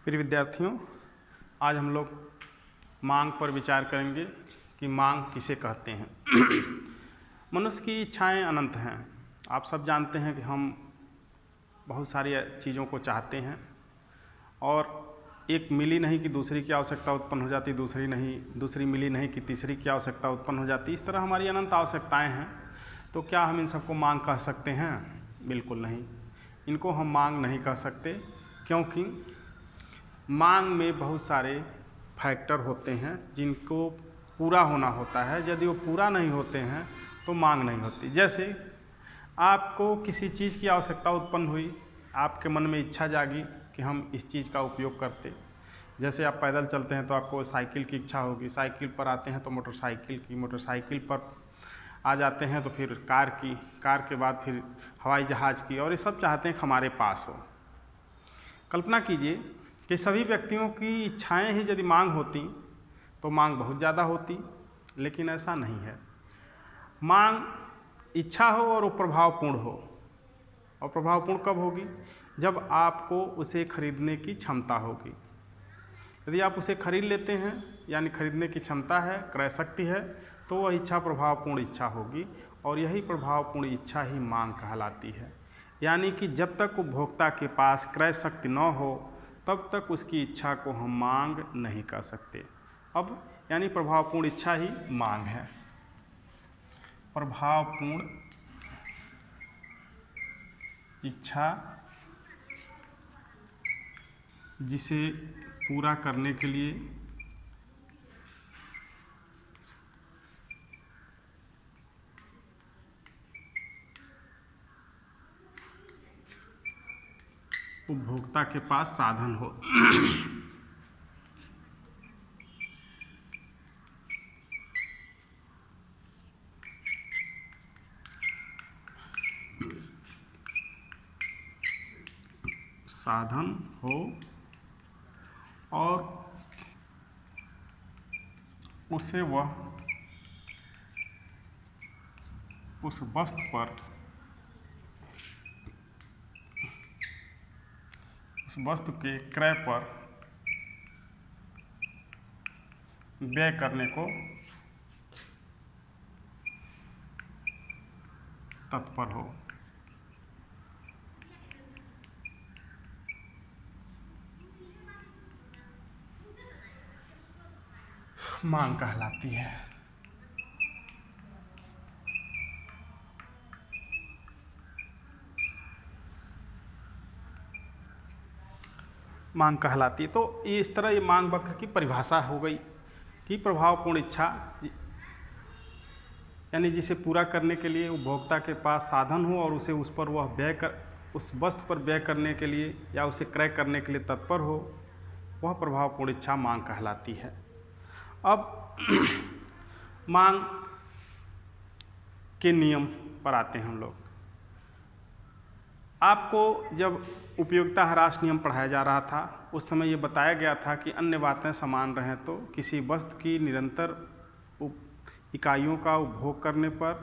प्रिय विद्यार्थियों, आज हम लोग मांग पर विचार करेंगे कि मांग किसे कहते हैं। मनुष्य की इच्छाएं अनंत हैं। आप सब जानते हैं कि हम बहुत सारी चीज़ों को चाहते हैं और एक मिली नहीं कि दूसरी की आवश्यकता उत्पन्न हो जाती, दूसरी मिली नहीं कि तीसरी की आवश्यकता उत्पन्न हो जाती। इस तरह हमारी अनंत आवश्यकताएं हैं। तो क्या हम इन सबको मांग कह सकते हैं? बिल्कुल नहीं, इनको हम मांग नहीं कह सकते, क्योंकि मांग में बहुत सारे फैक्टर होते हैं जिनको पूरा होना होता है। यदि वो पूरा नहीं होते हैं तो मांग नहीं होती। जैसे आपको किसी चीज़ की आवश्यकता उत्पन्न हुई, आपके मन में इच्छा जागी कि हम इस चीज़ का उपयोग करते। जैसे आप पैदल चलते हैं तो आपको साइकिल की इच्छा होगी, साइकिल पर आते हैं तो मोटरसाइकिल की, मोटरसाइकिल पर आ जाते हैं तो फिर कार की, कार के बाद फिर हवाई जहाज़ की, और ये सब चाहते हैं कि हमारे पास हो। कल्पना कीजिए कि सभी व्यक्तियों की इच्छाएं ही यदि मांग होती तो मांग बहुत ज़्यादा होती, लेकिन ऐसा नहीं है। मांग इच्छा हो और वो प्रभावपूर्ण हो। और प्रभावपूर्ण कब होगी? जब आपको उसे खरीदने की क्षमता होगी। यदि आप उसे खरीद लेते हैं, यानी खरीदने की क्षमता है, क्रय शक्ति है, तो वह इच्छा प्रभावपूर्ण इच्छा होगी, और यही प्रभावपूर्ण इच्छा ही मांग कहलाती है। यानी कि जब तक उपभोक्ता के पास क्रय शक्ति न हो तब तक उसकी इच्छा को हम मांग नहीं कह सकते। अब यानी प्रभावपूर्ण इच्छा ही मांग है। प्रभावपूर्ण इच्छा जिसे पूरा करने के लिए उपभोक्ता के पास साधन हो। साधन हो और उसे वह उस वस्तु पर, उस वस्तु के क्रय पर व्यय करने को तत्पर हो। मांग कहलाती है। मांग कहलाती है। तो इस तरह ये मांग वक्र की परिभाषा हो गई कि प्रभावपूर्ण इच्छा यानी जिसे पूरा करने के लिए उपभोक्ता के पास साधन हो और उसे उस पर वह उस वस्तु पर व्यय करने के लिए या उसे क्रय करने के लिए तत्पर हो, वह प्रभावपूर्ण इच्छा मांग कहलाती है। अब मांग के नियम पर आते हैं हम लोग। आपको जब उपयोगिता ह्रास नियम पढ़ाया जा रहा था उस समय ये बताया गया था कि अन्य बातें समान रहें तो किसी वस्तु की निरंतर इकाइयों का उपभोग करने पर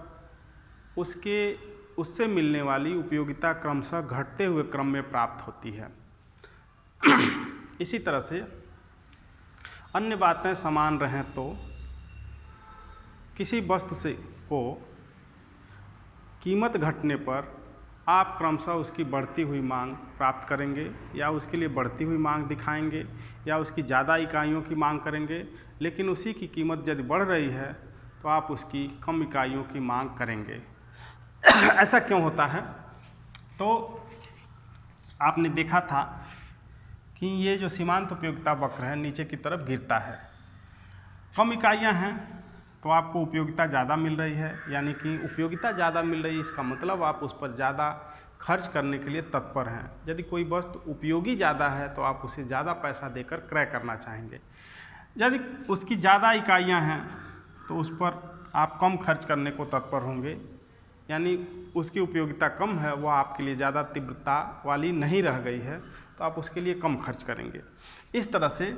उससे मिलने वाली उपयोगिता क्रमशः घटते हुए क्रम में प्राप्त होती है। इसी तरह से अन्य बातें समान रहें तो किसी वस्तु को कीमत घटने पर आप क्रमशः उसकी बढ़ती हुई मांग प्राप्त करेंगे, या उसके लिए बढ़ती हुई मांग दिखाएंगे, या उसकी ज़्यादा इकाइयों की मांग करेंगे। लेकिन उसी की कीमत यदि बढ़ रही है तो आप उसकी कम इकाइयों की मांग करेंगे। ऐसा क्यों होता है? तो आपने देखा था कि ये जो सीमांत उपयोगिता वक्र है नीचे की तरफ गिरता है। कम इकाइयाँ हैं तो आपको उपयोगिता ज़्यादा मिल रही है, यानी कि उपयोगिता ज़्यादा मिल रही है, इसका मतलब आप उस पर ज़्यादा खर्च करने के लिए तत्पर हैं। यदि कोई वस्तु उपयोगी ज़्यादा है तो आप उसे ज़्यादा पैसा देकर क्रय करना चाहेंगे। यदि उसकी ज़्यादा इकाइयाँ हैं तो उस पर आप कम खर्च करने को तत्पर होंगे, यानी उसकी उपयोगिता कम है, वह आपके लिए ज़्यादा तीव्रता वाली नहीं रह गई है, तो आप उसके लिए कम खर्च करेंगे। इस तरह से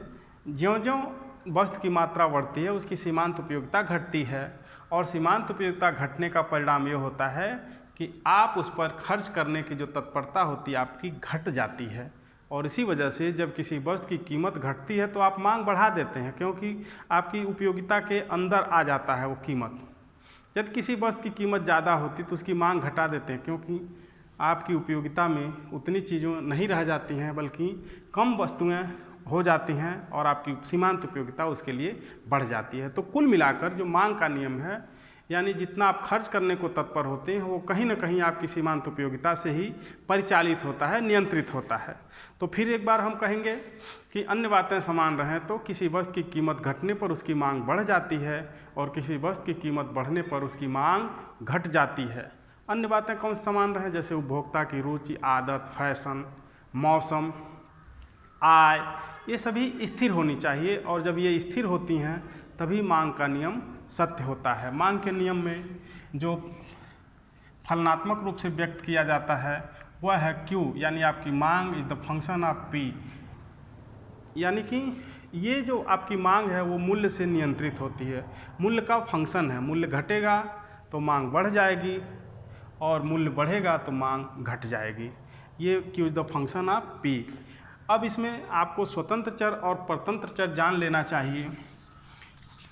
ज्यों-ज्यों वस्तु की मात्रा बढ़ती है उसकी सीमांत उपयोगिता घटती है, और सीमांत उपयोगिता घटने का परिणाम ये होता है कि आप उस पर खर्च करने की जो तत्परता होती है आपकी घट जाती है। और इसी वजह से जब किसी वस्तु की कीमत घटती है तो आप मांग बढ़ा देते हैं, क्योंकि आपकी उपयोगिता के अंदर आ जाता है वो कीमत। यदि किसी वस्तु की कीमत ज़्यादा होती तो उसकी मांग घटा देते हैं, क्योंकि आपकी उपयोगिता में उतनी चीज़ें नहीं रह जाती हैं, बल्कि कम वस्तुएं हो जाती हैं और आपकी सीमांत उपयोगिता उसके लिए बढ़ जाती है। तो कुल मिलाकर जो मांग का नियम है, यानी जितना आप खर्च करने को तत्पर होते हैं वो कहीं ना कहीं आपकी सीमांत उपयोगिता से ही परिचालित होता है, नियंत्रित होता है। तो फिर एक बार हम कहेंगे कि अन्य बातें समान रहें तो किसी वस्तु की कीमत घटने पर उसकी मांग बढ़ जाती है और किसी वस्तु की कीमत बढ़ने पर उसकी मांग घट जाती है। अन्य बातें कौन समान रहें, जैसे उपभोक्ता की रुचि, आदत, फैशन, मौसम, आय, ये सभी स्थिर होनी चाहिए, और जब ये स्थिर होती हैं तभी मांग का नियम सत्य होता है। मांग के नियम में जो फलनात्मक रूप से व्यक्त किया जाता है वह है Q, यानी आपकी मांग is the function of P, यानी कि ये जो आपकी मांग है वो मूल्य से नियंत्रित होती है, मूल्य का फंक्शन है। मूल्य घटेगा तो मांग बढ़ जाएगी और मूल्य बढ़ेगा तो मांग घट जाएगी। ये Q is the function of P। अब इसमें आपको स्वतंत्र चर और परतंत्र चर जान लेना चाहिए।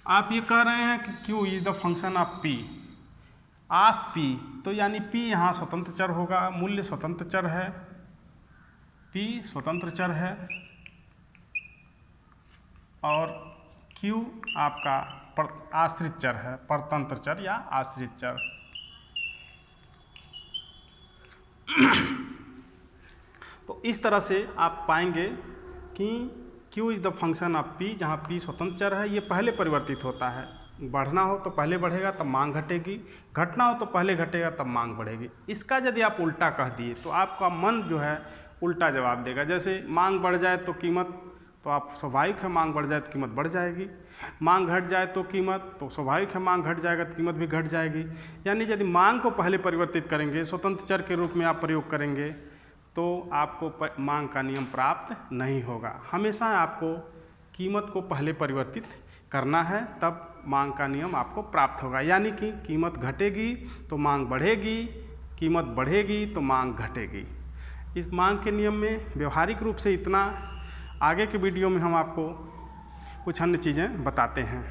आप ये कह रहे हैं कि Q is the function of P of P, तो यानी P यहाँ स्वतंत्र चर होगा, मूल्य स्वतंत्र चर है, P स्वतंत्र चर है और Q आपका आश्रित चर है, परतंत्र चर या आश्रित चर। तो इस तरह से आप पाएंगे कि Q is the function of P, जहाँ P स्वतंत्र चर है, ये पहले परिवर्तित होता है। बढ़ना हो तो पहले बढ़ेगा तब मांग घटेगी, घटना हो तो पहले घटेगा तब मांग बढ़ेगी। इसका यदि आप उल्टा कह दिए तो आपका मन जो है उल्टा जवाब देगा। जैसे मांग बढ़ जाए तो कीमत, तो आप स्वाभाविक है मांग बढ़ जाए तो कीमत बढ़ जाएगी, मांग घट जाए तो कीमत, तो स्वाभाविक है मांग घट जाएगा तो कीमत भी घट जाएगी। यानी यदि मांग को पहले परिवर्तित करेंगे, स्वतंत्र चर के रूप में आप प्रयोग करेंगे, तो आपको मांग का नियम प्राप्त नहीं होगा। हमेशा आपको कीमत को पहले परिवर्तित करना है, तब मांग का नियम आपको प्राप्त होगा। यानी कि कीमत घटेगी तो मांग बढ़ेगी, कीमत बढ़ेगी तो मांग घटेगी। इस मांग के नियम में व्यवहारिक रूप से इतना। आगे के वीडियो में हम आपको कुछ अन्य चीज़ें बताते हैं।